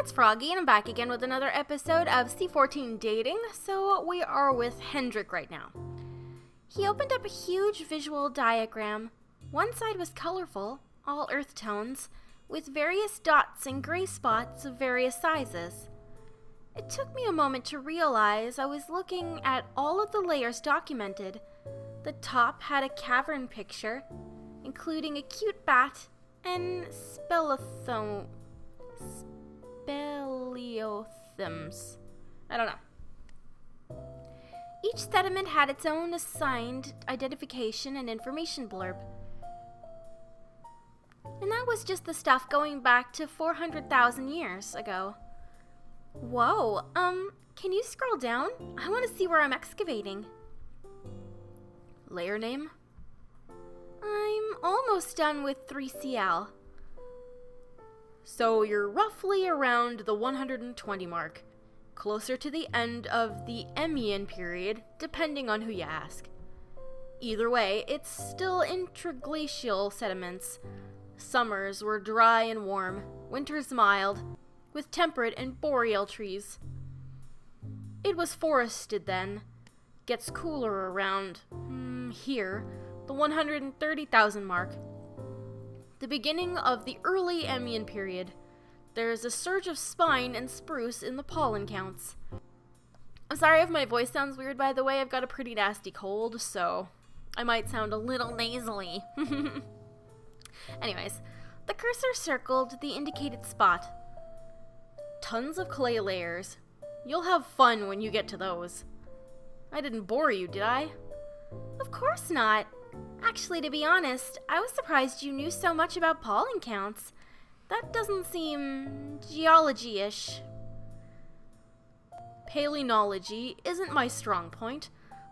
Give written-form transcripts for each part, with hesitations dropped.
it's Froggy, and I'm back again with another episode of C14 Dating. So we are with Hendrik right now. He opened up a huge visual diagram. One side was colorful, all earth tones, with various dots and gray spots of various sizes. It took me a moment to realize I was looking at all of the layers documented. The top had a cavern picture, including a cute bat and speleothems. I don't know. Each sediment had its own assigned identification and information blurb. And that was just the stuff going back to 400,000 years ago. Whoa, can you scroll down? I want to see where I'm excavating. Layer name? I'm almost done with 3CL. So you're roughly around the 120 mark, closer to the end of the Eemian period, depending on who you ask. Either way, it's still interglacial sediments. Summers were dry and warm, winters mild, with temperate and boreal trees. It was forested then. Gets cooler around, here, the 130,000 mark. The beginning of the early Eemian period. There's a surge of spine and spruce in the pollen counts. I'm sorry if my voice sounds weird, by the way. I've got a pretty nasty cold, so I might sound a little nasally. Anyways, the cursor circled the indicated spot. Tons of clay layers. You'll have fun when you get to those. I didn't bore you, did I? Of course not. Actually, to be honest, I was surprised you knew so much about pollen counts. That doesn't seem geology-ish. Palynology isn't my strong point,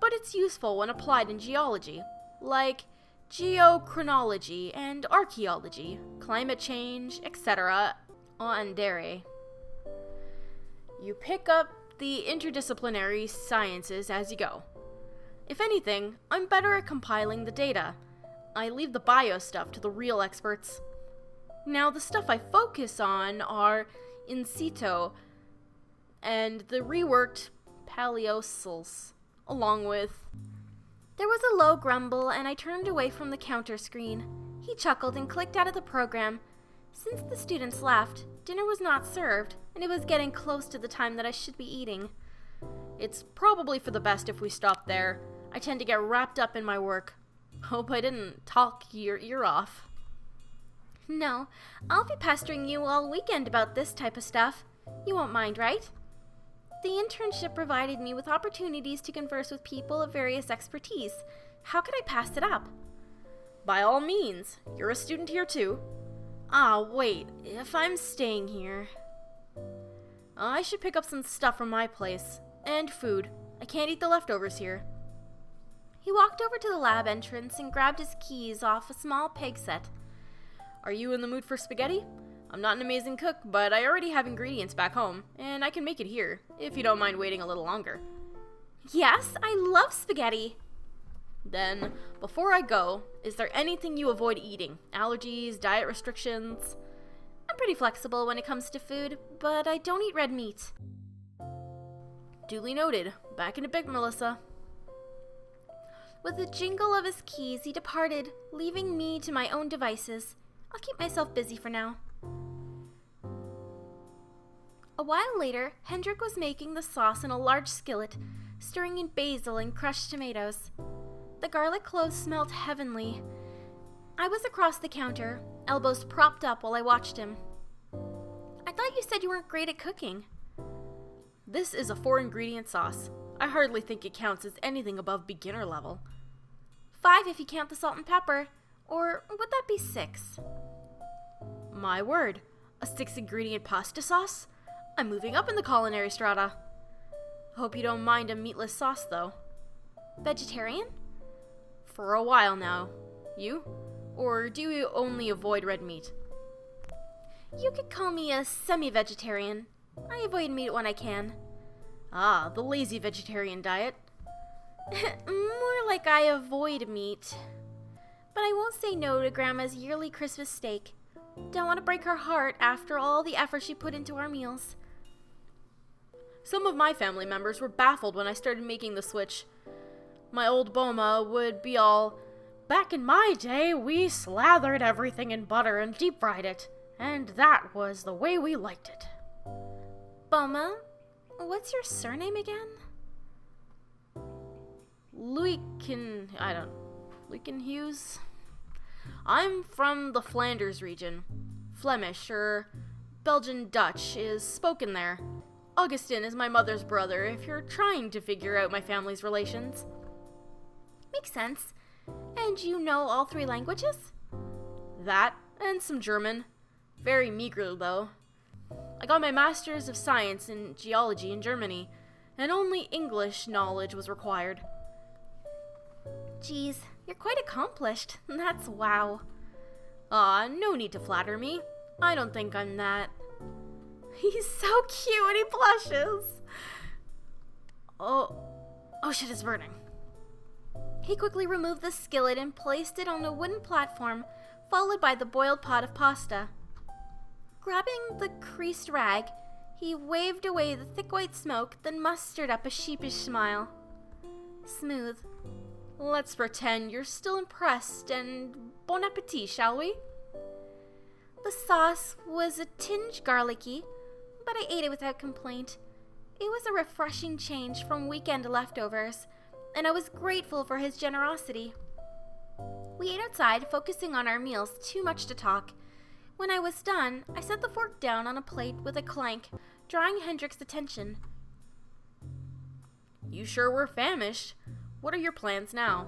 but it's useful when applied in geology, like geochronology and archaeology, climate change, etc. on dere. You pick up the interdisciplinary sciences as you go. If anything, I'm better at compiling the data. I leave the bio stuff to the real experts. Now, the stuff I focus on are in situ and the reworked paleosols, along with... There was a low grumble, and I turned away from the counter screen. He chuckled and clicked out of the program. Since the students left, dinner was not served, and it was getting close to the time that I should be eating. It's probably for the best if we stop there. I tend to get wrapped up in my work. Hope I didn't talk your ear off. No, I'll be pestering you all weekend about this type of stuff. You won't mind, right? The internship provided me with opportunities to converse with people of various expertise. How could I pass it up? By all means. You're a student here too. Ah, wait. If I'm staying here... I should pick up some stuff from my place. And food. I can't eat the leftovers here. He walked over to the lab entrance and grabbed his keys off a small peg set. Are you in the mood for spaghetti? I'm not an amazing cook, but I already have ingredients back home, and I can make it here, if you don't mind waiting a little longer. Yes, I love spaghetti. Then, before I go, is there anything you avoid eating? Allergies, diet restrictions? I'm pretty flexible when it comes to food, but I don't eat red meat. Duly noted. Back in a bit, Melissa. With a jingle of his keys, he departed, leaving me to my own devices. I'll keep myself busy for now. A while later, Hendrik was making the sauce in a large skillet, stirring in basil and crushed tomatoes. The garlic cloves smelled heavenly. I was across the counter, elbows propped up while I watched him. I thought you said you weren't great at cooking. This is a 4-ingredient sauce. I hardly think it counts as anything above beginner level. 5 if you count the salt and pepper. Or would that be 6? My word. A 6-ingredient pasta sauce? I'm moving up in the culinary strata. Hope you don't mind a meatless sauce, though. Vegetarian? For a while now. You? Or do you only avoid red meat? You could call me a semi-vegetarian. I avoid meat when I can. Ah, the lazy vegetarian diet. More like I avoid meat. But I won't say no to Grandma's yearly Christmas steak. Don't want to break her heart after all the effort she put into our meals. Some of my family members were baffled when I started making the switch. My old Boma would be all, "Back in my day, we slathered everything in butter and deep fried it, and that was the way we liked it." Boma? What's your surname again? Hughes? I'm from the Flanders region. Flemish, or Belgian Dutch, is spoken there. Augustin is my mother's brother, if you're trying to figure out my family's relations. Makes sense. And you know all 3 languages? That, and some German. Very meager, though. I got my Master's of Science in Geology in Germany, and only English knowledge was required. Geez, you're quite accomplished. That's wow. No need to flatter me. I don't think I'm that. He's so cute and he blushes. Oh shit, it's burning. He quickly removed the skillet and placed it on a wooden platform, followed by the boiled pot of pasta. Grabbing the creased rag, he waved away the thick white smoke, then mustered up a sheepish smile. Smooth. Let's pretend you're still impressed, and bon appetit, shall we? The sauce was a tinge garlicky, but I ate it without complaint. It was a refreshing change from weekend leftovers, and I was grateful for his generosity. We ate outside, focusing on our meals, too much to talk. When I was done, I set the fork down on a plate with a clank, drawing Hendrik's attention. You sure were famished. What are your plans now?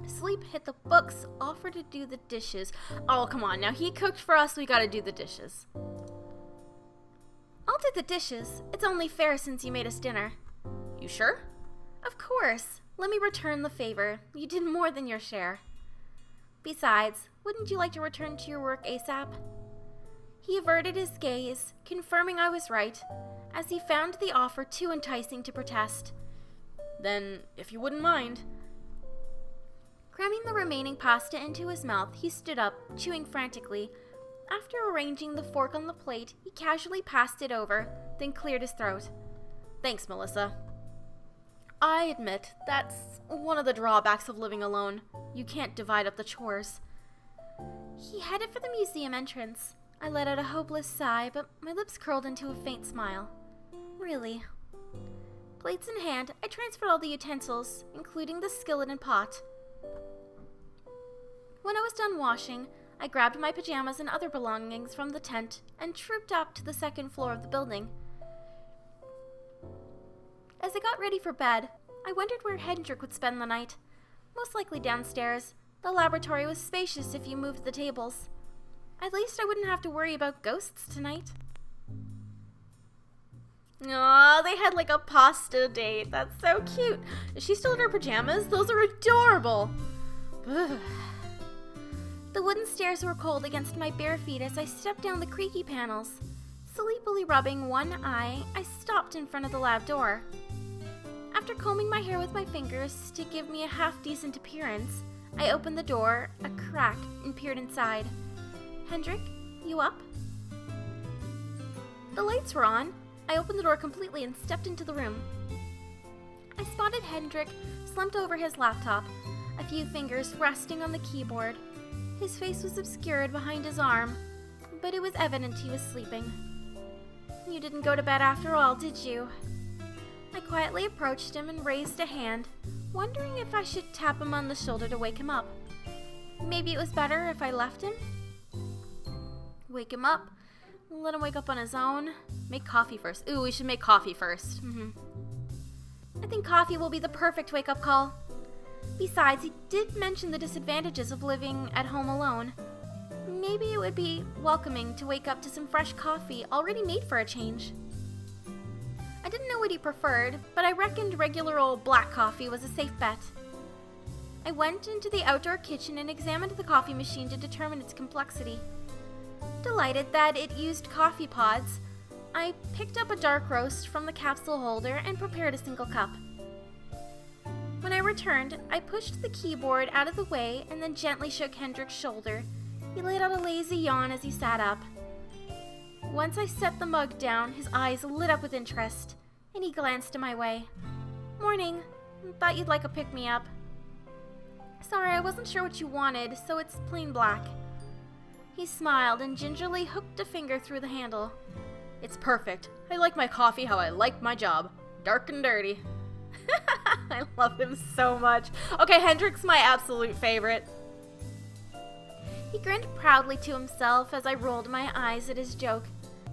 Sleep, hit the books, offer to do the dishes. Oh, come on, now he cooked for us, we gotta do the dishes. I'll do the dishes. It's only fair since you made us dinner. You sure? Of course. Let me return the favor. You did more than your share. Besides, wouldn't you like to return to your work ASAP? He averted his gaze, confirming I was right, as he found the offer too enticing to protest. Then, if you wouldn't mind. Cramming the remaining pasta into his mouth, he stood up, chewing frantically. After arranging the fork on the plate, he casually passed it over, then cleared his throat. Thanks, Melissa. I admit, that's one of the drawbacks of living alone. You can't divide up the chores. He headed for the museum entrance. I let out a hopeless sigh, but my lips curled into a faint smile. Really. Plates in hand, I transferred all the utensils, including the skillet and pot. When I was done washing, I grabbed my pajamas and other belongings from the tent and trooped up to the 2nd floor of the building. As I got ready for bed, I wondered where Hendrik would spend the night. Most likely downstairs. The laboratory was spacious if you moved the tables. At least I wouldn't have to worry about ghosts tonight. Aw, they had like a pasta date. That's so cute. Is she still in her pajamas? Those are adorable. Ugh. The wooden stairs were cold against my bare feet as I stepped down the creaky panels. Sleepily rubbing one eye, I stopped in front of the lab door. After combing my hair with my fingers to give me a half-decent appearance, I opened the door a crack and peered inside. Hendrik, you up? The lights were on. I opened the door completely and stepped into the room. I spotted Hendrik slumped over his laptop, a few fingers resting on the keyboard. His face was obscured behind his arm, but it was evident he was sleeping. You didn't go to bed after all, did you? I quietly approached him and raised a hand, wondering if I should tap him on the shoulder to wake him up. Maybe it was better if I left him? Wake him up, let him wake up on his own. Make coffee first. Ooh, we should make coffee first. I think coffee will be the perfect wake-up call. Besides, he did mention the disadvantages of living at home alone. Maybe it would be welcoming to wake up to some fresh coffee already made for a change. I didn't know what he preferred, but I reckoned regular old black coffee was a safe bet. I went into the outdoor kitchen and examined the coffee machine to determine its complexity. Delighted that it used coffee pods, I picked up a dark roast from the capsule holder and prepared a single cup. When I returned, I pushed the keyboard out of the way and then gently shook Hendrik's shoulder. He let out a lazy yawn as he sat up. Once I set the mug down, his eyes lit up with interest, and he glanced my way. Morning. Thought you'd like a pick-me-up. Sorry, I wasn't sure what you wanted, so it's plain black. He smiled and gingerly hooked a finger through the handle. It's perfect. I like my coffee how I like my job. Dark and dirty. I love him so much. Okay, Hendrik's my absolute favorite. He grinned proudly to himself as I rolled my eyes at his joke.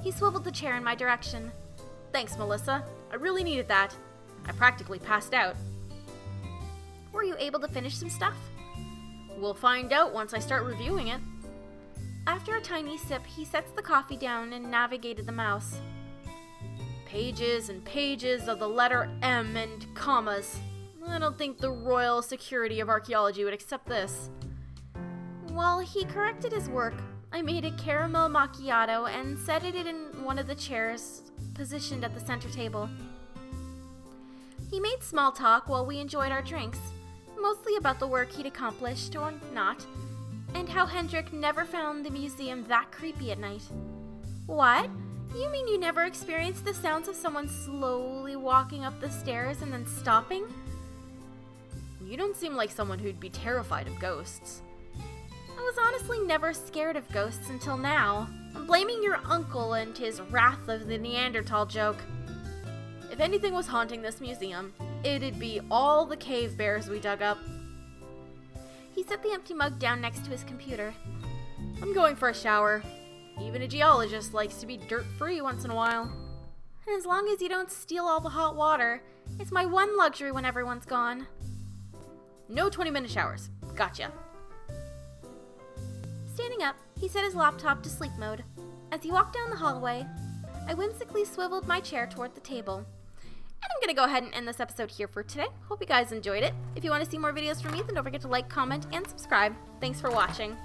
He swiveled the chair in my direction. Thanks, Melissa. I really needed that. I practically passed out. Were you able to finish some stuff? We'll find out once I start reviewing it. After a tiny sip, he sets the coffee down and navigated the mouse. Pages and pages of the letter M and commas. I don't think the Royal Security of Archaeology would accept this. While he corrected his work, I made a caramel macchiato and set it in one of the chairs positioned at the center table. He made small talk while we enjoyed our drinks, mostly about the work he'd accomplished, or not, and how Hendrik never found the museum that creepy at night. What? You mean you never experienced the sounds of someone slowly walking up the stairs and then stopping? You don't seem like someone who'd be terrified of ghosts. I was honestly never scared of ghosts until now. I'm blaming your uncle and his Wrath of the Neanderthal joke. If anything was haunting this museum, it'd be all the cave bears we dug up. He set the empty mug down next to his computer. I'm going for a shower. Even a geologist likes to be dirt-free once in a while. As long as you don't steal all the hot water, it's my one luxury when everyone's gone. No 20-minute showers. Gotcha. Standing up, he set his laptop to sleep mode. As he walked down the hallway, I whimsically swiveled my chair toward the table. And I'm going to go ahead and end this episode here for today. Hope you guys enjoyed it. If you want to see more videos from me, then don't forget to like, comment, and subscribe. Thanks for watching.